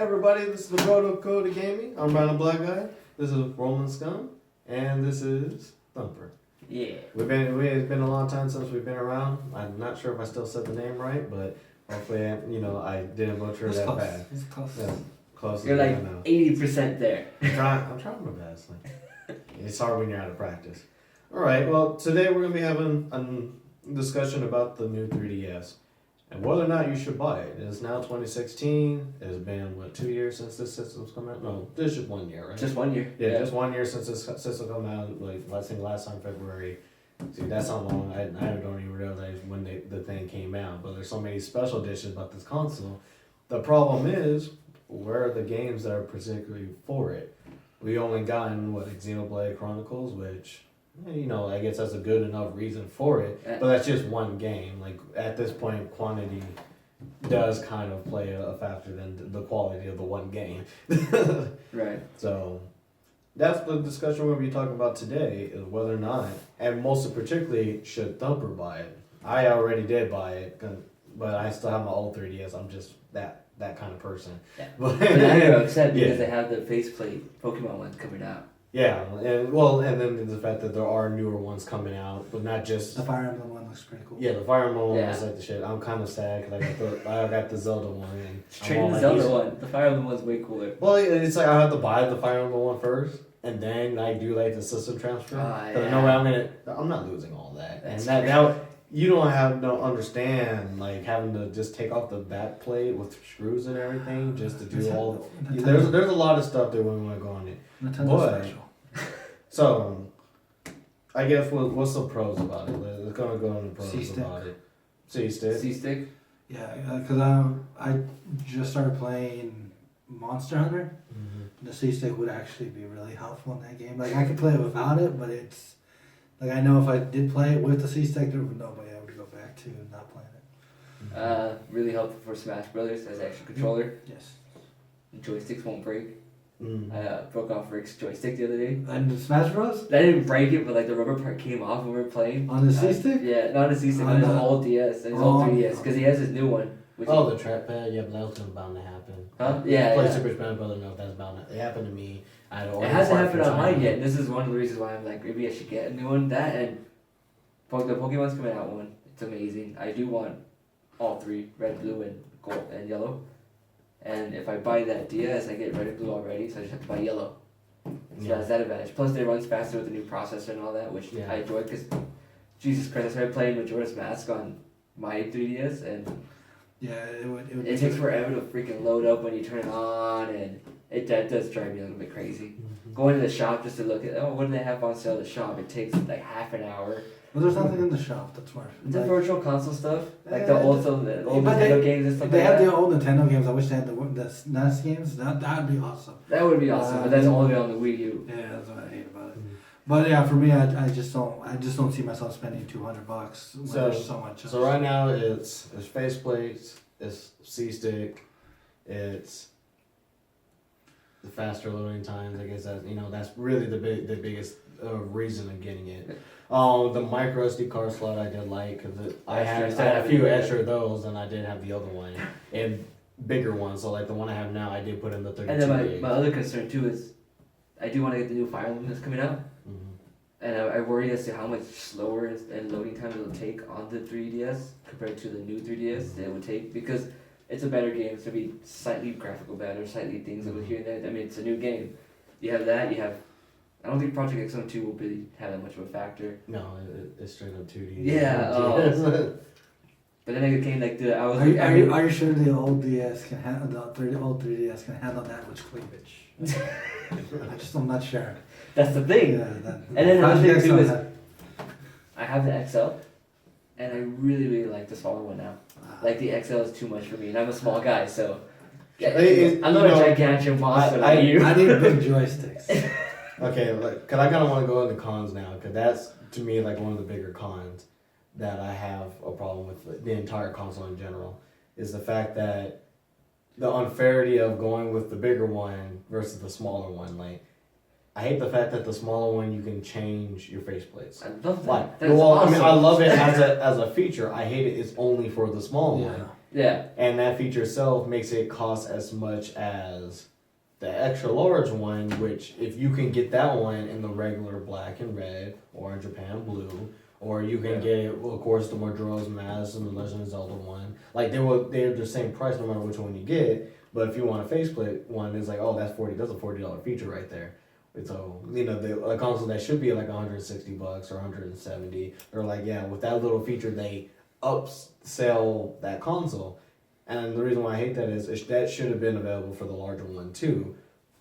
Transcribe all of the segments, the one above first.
Everybody, this is the Roto to Gaming. I'm RndmBlkGuy. This is Wermelskum, and this is Thumper. Yeah. It's been a long time since we've been around. I'm not sure if I still said the name right, but hopefully, I didn't butcher it that bad. It's close. Yeah, close. You're like 80% there. I'm trying my best. It's hard when you're out of practice. All right. Well, today we're gonna be having a discussion about the new 3DS. And whether or not you should buy it. It is now 2016. It has been, 2 years since this system's come out? No, this is just 1 year, right? Just 1 year. Yeah, just 1 year since this system come out. Last time February. See, that's how long. I don't even realize when the thing came out. But there's so many special editions about this console. The problem is, where are the games that are particularly for it? We only gotten, Xenoblade Chronicles, which... I guess that's a good enough reason for it, but that's just one game. At this point, quantity does kind of play a factor than the quality of the one game. Right. So that's the discussion we're going to be talking about today, is whether or not, and most particularly, should Thumper buy it. I already did buy it, but I still have my old 3DS. I'm just that kind of person. Yeah. But now you're upset because they have the faceplate Pokemon ones coming out. Yeah, and then the fact that there are newer ones coming out, but not just... The Fire Emblem one looks pretty cool. Yeah, the Fire Emblem one was like the shit. I'm kind of sad because I got the Zelda one. And Trade the Zelda one. The Fire Emblem one's way cooler. Well, it's like I have to buy the Fire Emblem one first, and then I do the system transfer. Because no way I'm not losing all that. That's and now you don't understand having to just take off the back plate with screws and everything just to do all. There's a lot of stuff that we want to go on it. Nintendo special. So, I guess what's the pros about it? Let's go into pros C-stick. about it. C-stick? C-stick? Yeah, because I just started playing Monster Hunter. Mm-hmm. The C-stick would actually be really helpful in that game. I could play it without it, but it's... I know if I did play it with the C-stick, there would no way I would go back to not playing it. Really helpful for Smash Brothers as an extra controller. Yes. The joysticks won't break. Mm. I broke off Rick's joystick the other day. And the Smash Bros? I didn't break it, but the rubber part came off when we were playing. On the C-stick? Yeah, not on the C-stick, on his old DS and his old 3DS, because he has his new one. The trackpad? Yeah, but that was bound to happen. Huh? Yeah, Play Super Smash Brothers, know if that's bound to... It happened to me. It hasn't happened on mine yet, and this is one of the reasons why I'm maybe I should get a new one. That and the Pokemon's coming out one. It's amazing. I do want all three, red, blue, and gold, and yellow. And if I buy that DS, I get red and blue already, so I just have to buy yellow. So that's that advantage. Plus, it runs faster with the new processor and all that, which I enjoy because, Jesus Christ, I started playing Majora's Mask on my 3DS, and yeah, it takes forever to freaking load up when you turn it on, and that does drive me a little bit crazy. Mm-hmm. Going to the shop just to look at, what do they have on sale at the shop? It takes half an hour. Well, there's nothing in the shop that's worth it. The virtual console stuff, the old Nintendo games and stuff They like have that. the old Nintendo games. I wish they had the NES games. That would be awesome. That would be awesome, but that's only on the Wii U. Yeah, that's what I hate about it. But yeah, for me, I just don't see myself spending $200 when there's so much. So right now it's faceplates, it's C-stick, it's the faster loading times. I guess that's really the biggest reason of getting it. The micro SD card slot I did like because I had a few extra of those, and I did have the other one and bigger ones. So the one I have now, I did put in the 32 And then gig. my other concern too is, I do want to get the new Fire Emblem that's coming out, and I worry as to how much slower and loading time it'll take on the 3DS compared to the new 3DS that it would take, because it's a better game. It's gonna be slightly graphical better, slightly things over here and there. I mean, it's a new game. You have that. You have. I don't think Project X-Zone 2 will really have that much of a factor. No, it's straight up 2D. Yeah. But then it came Are you sure the old DS can handle the old 3DS can handle that much cleavage? I'm not sure. That's the thing. Yeah, and then another thing too is, I have the XL, and I really really like the smaller one now. The XL is too much for me, and I'm a small guy, so I'm not a gigantic monster like you. I need big joysticks. Okay, because I kind of want to go into cons now, because that's, to me, one of the bigger cons that I have a problem with the entire console in general, is the fact that the unfairity of going with the bigger one versus the smaller one. I hate the fact that the smaller one, you can change your faceplates. I love that. That's awesome. I mean, I love it as a feature. I hate it's only for the small one. Yeah. And that feature itself makes it cost as much as the extra large one, which if you can get that one in the regular black and red, or in Japan blue, or you can get it, well, of course, the Majora's Mask and the Legend of Zelda one. Like they're the same price no matter which one you get. But if you want a faceplate one, it's like, oh, that's a $40 feature right there. So a console that should be like $160 or $170, they're like, yeah, with that little feature they upsell that console. And the reason why I hate that is that should have been available for the larger one too.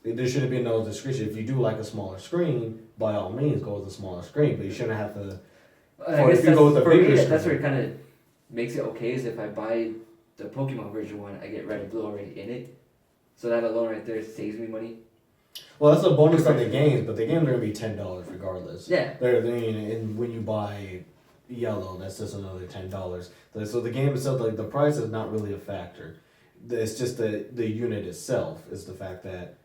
There should have been no discretion. If you do like a smaller screen, by all means go with a smaller screen, but you shouldn't have to. I guess that's where it kind of makes it okay. Is if I buy the Pokemon version one, I get red and blue already in it, so that alone right there saves me money. Well, that's a bonus on the games, but the games are gonna be $10 regardless. Yeah. And when you buy yellow, that's just another $10. So the game itself, like the price is not really a factor. It's just the unit itself is the fact that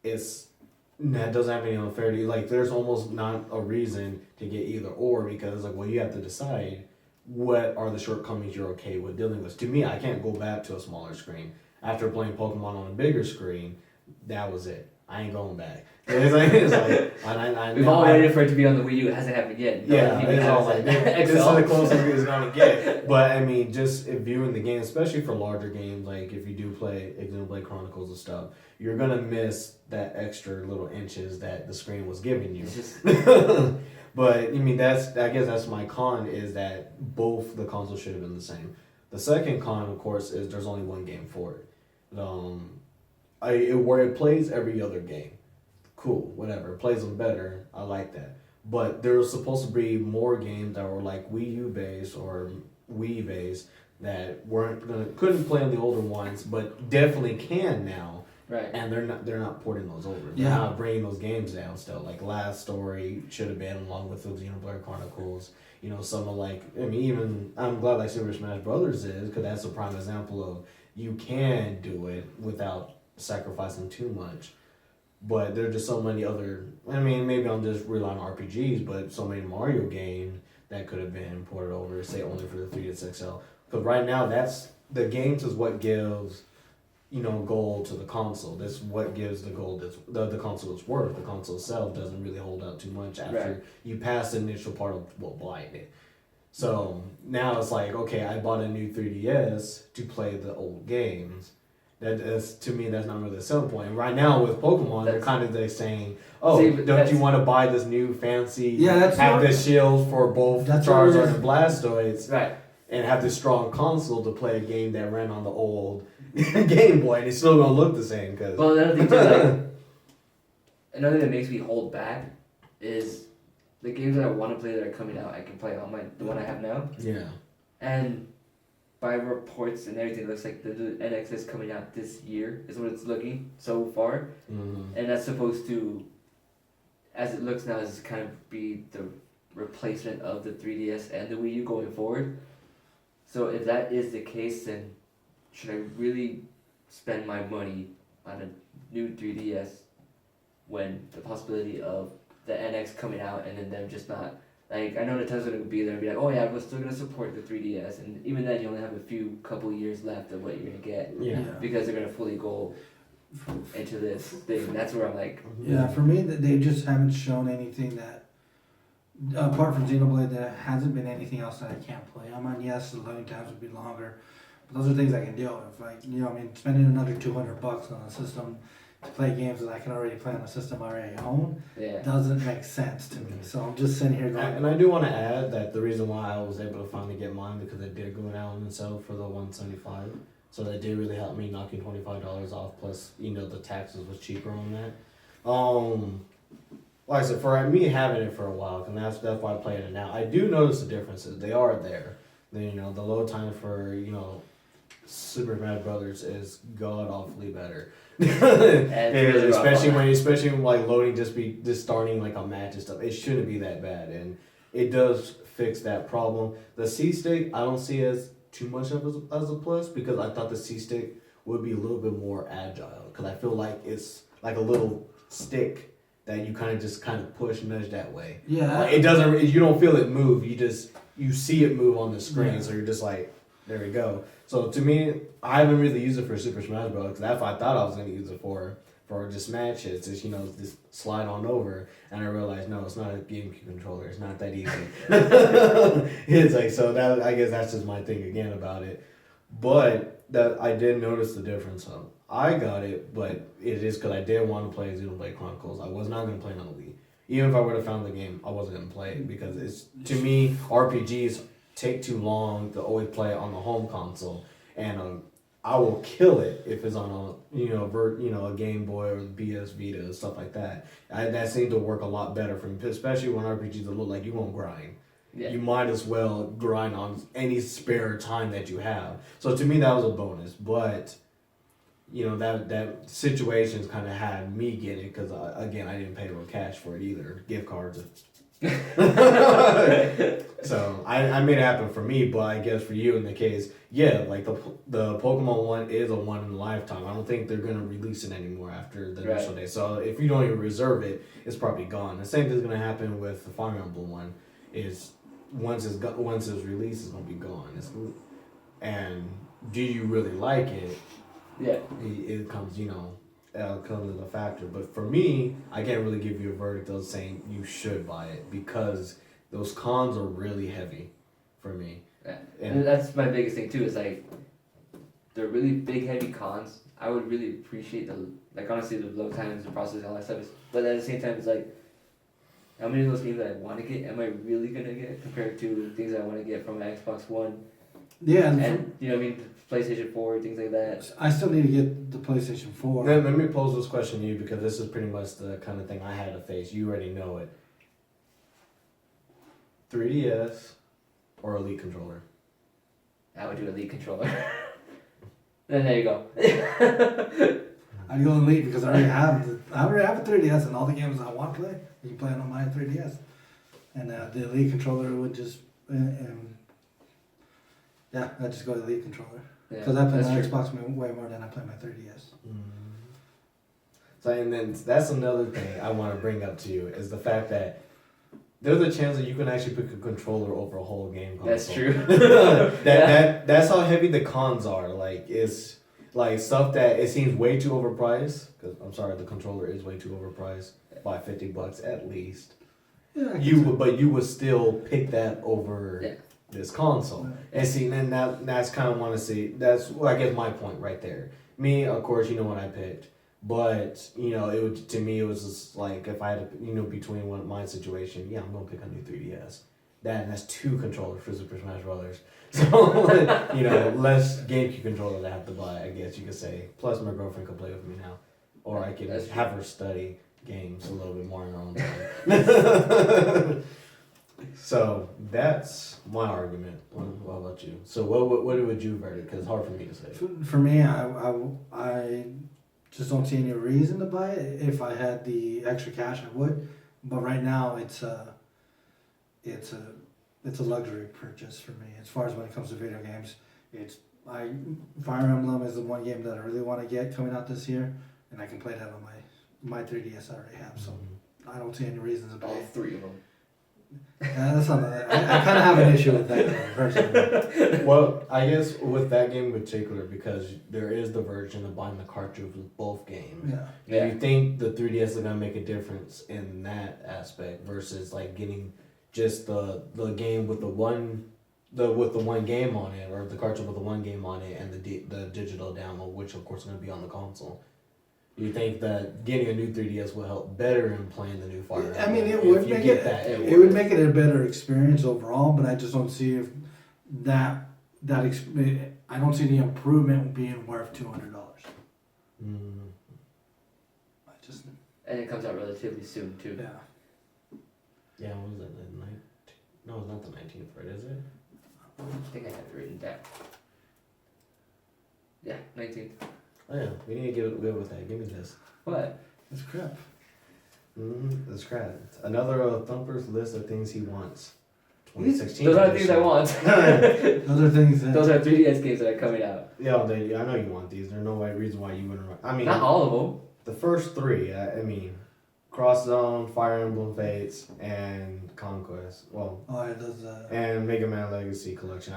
that doesn't have any unfairity. Like there's almost not a reason to get either or, because like, well, you have to decide what are the shortcomings you're okay with dealing with. To me, I can't go back to a smaller screen after playing Pokemon on a bigger screen. That was it. I ain't going back. We've all waited for it to be on the Wii U. It hasn't happened yet. It's all like this is the closest it's gonna get. But I mean, just viewing the game, especially for larger games, like if you do play RndmBlk Chronicles and stuff, you're gonna miss that extra little inches that the screen was giving you. But I mean, I guess that's my con, is that both the consoles should have been the same. The second con, of course, is there's only one game for it. Where it plays every other game. Cool, whatever. It plays them better. I like that. But there was supposed to be more games that were like Wii U based or Wii based that couldn't play on the older ones, but definitely can now. Right. And they're not porting those over. They're not bringing those games down still. Like Last Story should have been along with those RndmBlk Chronicles. Some of I'm glad like Super Smash Brothers is, because that's a prime example of you can do it without sacrificing too much. But there are just so many other, maybe I'm just relying on RPGs, but so many Mario games that could have been ported over, say only for the 3DS XL. Because right now, the games is what gives, gold to the console. That's what gives the gold the console its worth. The console itself doesn't really hold out too much after you pass the initial part of buying it. So now it's like, okay, I bought a new 3DS to play the old games. To me, that's not really the selling point. And right now with Pokemon, they're kind of saying, don't you want to buy this new fancy, have the shield for both Charizard and Blastoise, right? And have this strong console to play a game that ran on the old Game Boy, and it's still gonna look the same. Well, another thing too, another thing that makes me hold back is the games that I want to play that are coming out. I can play on the one I have now. Yeah. And by reports and everything, it looks like the NX is coming out this year, is what it's looking so far. Mm-hmm. And that's supposed to, as it looks now, is kind of be the replacement of the 3DS and the Wii U going forward. So if that is the case, then should I really spend my money on a new 3DS when the possibility of the NX coming out and then them just not... Like, I know Nintendo's going to be there and be like, oh yeah, we're still going to support the 3DS. And even then, you only have a couple years left of what you're going to get. Yeah. Because they're going to fully go into this thing. That's where I'm like... Yeah, for me, they just haven't shown anything that, apart from Xenoblade, there hasn't been anything else that I can't play. Yes, the loading times would be longer. But those are things I can deal with. Like, spending another $200 on a system to play games that I can already play on a system I already own doesn't make sense to me. So I'm just sitting here going... And I do want to add that the reason why I was able to finally get mine, because it did go down and sell for the $175. So that did really help me, knocking $25 off, plus, the taxes was cheaper on that. Like I said, for me having it for a while, and that's why I'm playing it now, I do notice the differences. They are there. The load time for, Super Smash Brothers is god awfully better. especially when like loading just starting like a match and stuff. It shouldn't be that bad, and it does fix that problem. The C stick I don't see as too much of as a plus, because I thought the C stick would be a little bit more agile, because I feel like it's like a little stick that you kind of push nudge that way. Yeah. It doesn't. You don't feel it move. You see it move on the screen, so you're just like. There we go. So to me, I haven't really used it for Super Smash Bros. Because that's what I thought I was going to use it for just matches. Just, just slide on over. And I realized, no, it's not a GameCube controller. It's not that easy. It's like, so that, I guess that's just my thing again about it. But that I did notice the difference. I got it, but it is because I did want to play Xenoblade Chronicles. I was not going to play it on the Wii. Even if I would have found the game, I wasn't going to play it because it's, to me, RPGs take too long to always play it on the home console, and I will kill it if it's on a Game Boy or the PS Vita and stuff like that. That seemed to work a lot better for me, especially when RPGs look like you won't grind. Yeah. You might as well grind on any spare time that you have. So to me, that was a bonus, but that situations kind of had me get it because again, I didn't pay real cash for it either. Gift cards. So I made it happen for me, but I guess for you in the case, yeah, like the Pokemon one is a one in a lifetime. I don't think they're gonna release it anymore after the initial day. So if you don't even reserve it, it's probably gone. The same thing's gonna happen with the Fire Emblem one. Is once it's released, it's gonna be gone. And do you really like it? Yeah, it comes comes as a factor. But for me, I can't really give you a verdict of saying you should buy it because those cons are really heavy for me. Yeah. And that's my biggest thing too, is like they're really big heavy cons. I would really appreciate honestly the load times, the processing, all that stuff. But at the same time, it's like how many of those games that I want to get am I really gonna get compared to things I want to get from an Xbox One? Yeah, and PlayStation 4, things like that. I still need to get the PlayStation 4. Let me pose this question to you because this is pretty much the kind of thing I had to face. You already know it. 3DS or Elite controller? I would do Elite controller. Then there you go. I'd go Elite because I already have a 3DS and all the games I want to play, you can play it on my 3DS. And the Elite controller would just... yeah, I just go to the Elite controller. Because I play my Xbox way more than I play my 3DS. So, and then that's another thing I want to bring up to you is the fact that there's a chance that you can actually pick a controller over a whole game console. That's true. That's how heavy the cons are. Like, it's like stuff that it seems way too overpriced. Because I'm sorry, the controller is way too overpriced by $50 at least. Yeah, but you would still pick that over. Yeah. This console. And see, then that's kind of want to see, that's, I guess, my point right there. Me, of course, what I picked. But, to me, it was just like, if I had to, between my situation, yeah, I'm going to pick a new 3DS. That's 2 controllers for Super Smash Brothers. So, less GameCube controllers I have to buy, I guess you could say. Plus, my girlfriend could play with me now. Or I could have her study games a little bit more in her own time. So that's my argument. What about you? So what would you verdict? Because it's hard for me to say. For me, I just don't see any reason to buy it. If I had the extra cash, I would. But right now, it's a luxury purchase for me. As far as when it comes to video games, Fire Emblem is the one game that I really want to get coming out this year, and I can play that on my 3DS I already have. So I don't see any reasons to buy all 3 of them. That's not. I kind of have an issue with that personally. Well, I guess with that game in particular, because there is the version of buying the cartridge with both games. Yeah. Do you think the 3DS is gonna make a difference in that aspect versus like getting just the game with the one game on it, or the cartridge with the one game on it, and the digital download, which of course is gonna be on the console? Do you think that getting a new 3DS will help better in playing the new Fire Emblem? I mean, it would make it would make it a better experience overall, but I just don't see if I don't see the improvement being worth $200. And it comes out relatively soon too. Yeah. Yeah, when was it? No, it's not the 19th, right? Is it? I think I have it written down. Yeah, 19th. Oh yeah, we need to get good with that. Give me this. What? That's crap. That's crap. Another Thumper's list of things he wants. 2016. Those are things I want. Those are things. Those are 3DS games that are coming out. Yeah, I know you want these. There's no reason why you wouldn't. I mean, not all of them. The first 3. I mean, Cross Zone, Fire Emblem Fates, and Conquest. Well. Oh, yeah, those. And Mega Man Legacy Collection.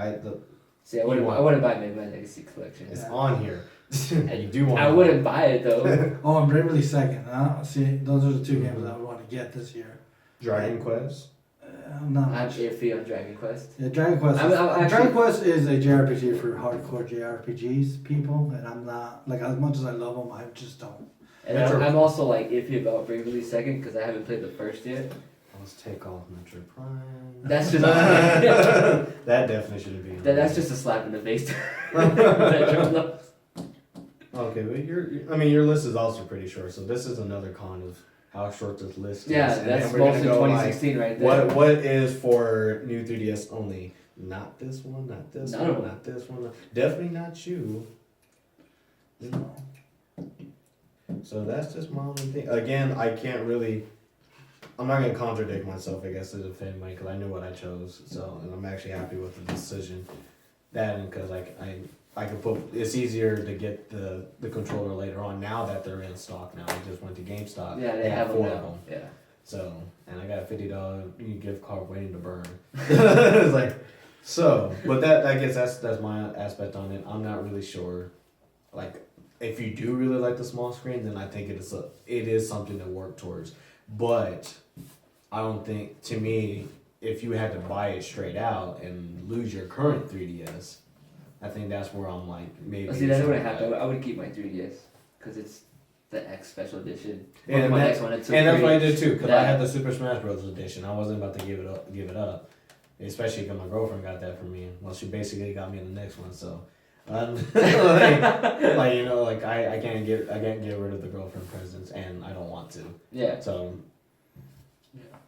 See, I wouldn't buy my Legacy collection. It's on here. You do want. I wouldn't buy it though. Oh, and Bravely Second. See, those are the two games that I would want to get this year. Dragon Quest. I'm not. I'm iffy on Dragon Quest. Yeah, Dragon Quest. Dragon Quest is a JRPG for hardcore JRPGs people, and I'm not like as much as I love them, I just don't. And I'm also like iffy about Bravely Second because I haven't played the first yet. Let's take off Metro Prime. That's just that definitely should be. That's just a slap in the face. Metro. Okay, but your list is also pretty short, so this is another con of how short this list is. Yeah, And that's we're gonna mostly go, 2016 right there. What is for new 3DS only? Not this one, not this None of one, them. not this one. Definitely not you. No. So that's just my only thing. Again, I can't really. I'm not gonna contradict myself, I guess, to defend Mike, because I knew what I chose. So, and I'm actually happy with the decision. That and because I could put. It's easier to get the controller later on now that they're in stock. Now I just went to GameStop. Yeah, they have them 4 now. of them. Yeah. So, and I got a $50 gift card waiting to burn. It's like, so, but that I guess that's my aspect on it. I'm not really sure. Like, if you do really like the small screen, then I think it is something to work towards. But I don't think, to me, if you had to buy it straight out and lose your current 3DS, I think that's where I'm like, maybe. See, that's what I have. I would keep my 3DS because it's the X Special Edition. And, my that, next one, it's so and that's great. what I did too, because I Yeah. had the Super Smash Bros. Edition. I wasn't about to give it up. Especially because my girlfriend got that for me. Well, she basically got me the next one, so. Like you know, like I can't get rid of the girlfriend presents, and I don't want to. Yeah. So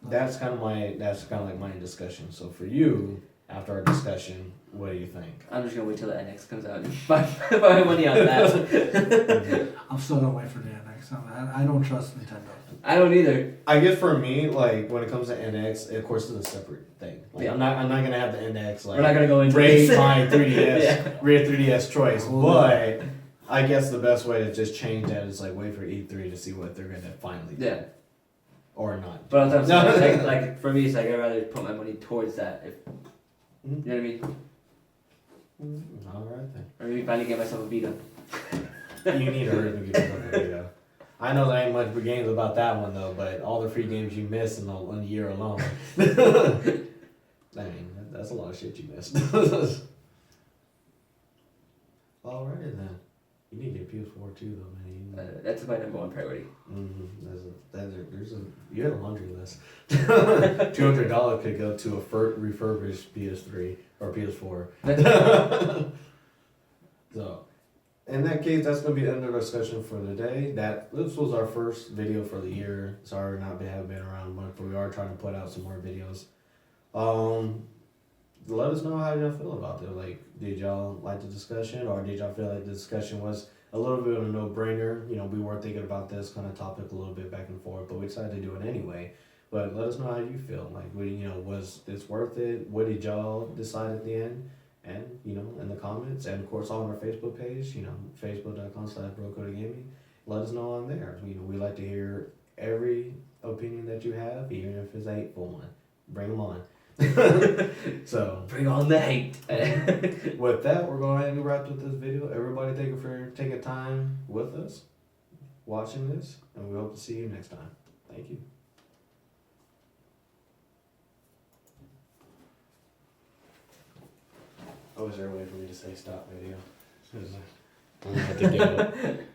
that's kind of like my discussion. So for you, after our discussion, what do you think? I'm just gonna wait till the NX comes out and buy my money on that. I'm still gonna wait for the NX. I don't trust Nintendo. I don't either. I guess for me, like when it comes to NX, of course it's a separate thing. Like Yeah. I'm not gonna have the NX like We're not gonna go into rate this. my 3DS, Yeah. rate 3DS choice. Hold But I guess the best way to just change that is like wait for E3 to see what they're gonna finally do. Yeah. Or not. But I'm saying, like for me, it's like I'd rather put my money towards that. If Mhm. you know what I mean. All right then. Or maybe finally get myself a Vita. You need to hurry and get yourself a video. I know there ain't much games about that one though, but all the free games you missed in the 1 year alone. I mean, that's a lot of shit you missed. Alrighty then. You need to get PS4 too though, man. That's my number one priority. You had a laundry list. $200 could go to a refurbished PS3 or PS4. So, in that case, that's going to be the end of our discussion for today. This was our first video for the year. Sorry not have been around much, but we are trying to put out some more videos. Let us know how y'all feel about it. Like, did y'all like the discussion, or did y'all feel like the discussion was a little bit of a no-brainer? You know, we were thinking about this kind of topic a little bit back and forth, but we decided to do it anyway. But let us know how you feel. Like, was this worth it? What did y'all decide at the end? And, in the comments, and of course on our Facebook page, facebook.com/BlkGuy. Let us know on there. We like to hear every opinion that you have, even if it's a hateful one. Bring them on. So, Bring on the hate. with that, we're going ahead and wrap up this video. Everybody, thank you for taking time with us, watching this, and we hope to see you next time. Thank you. Oh, is there a way for me to say stop video? I'm gonna have to get it.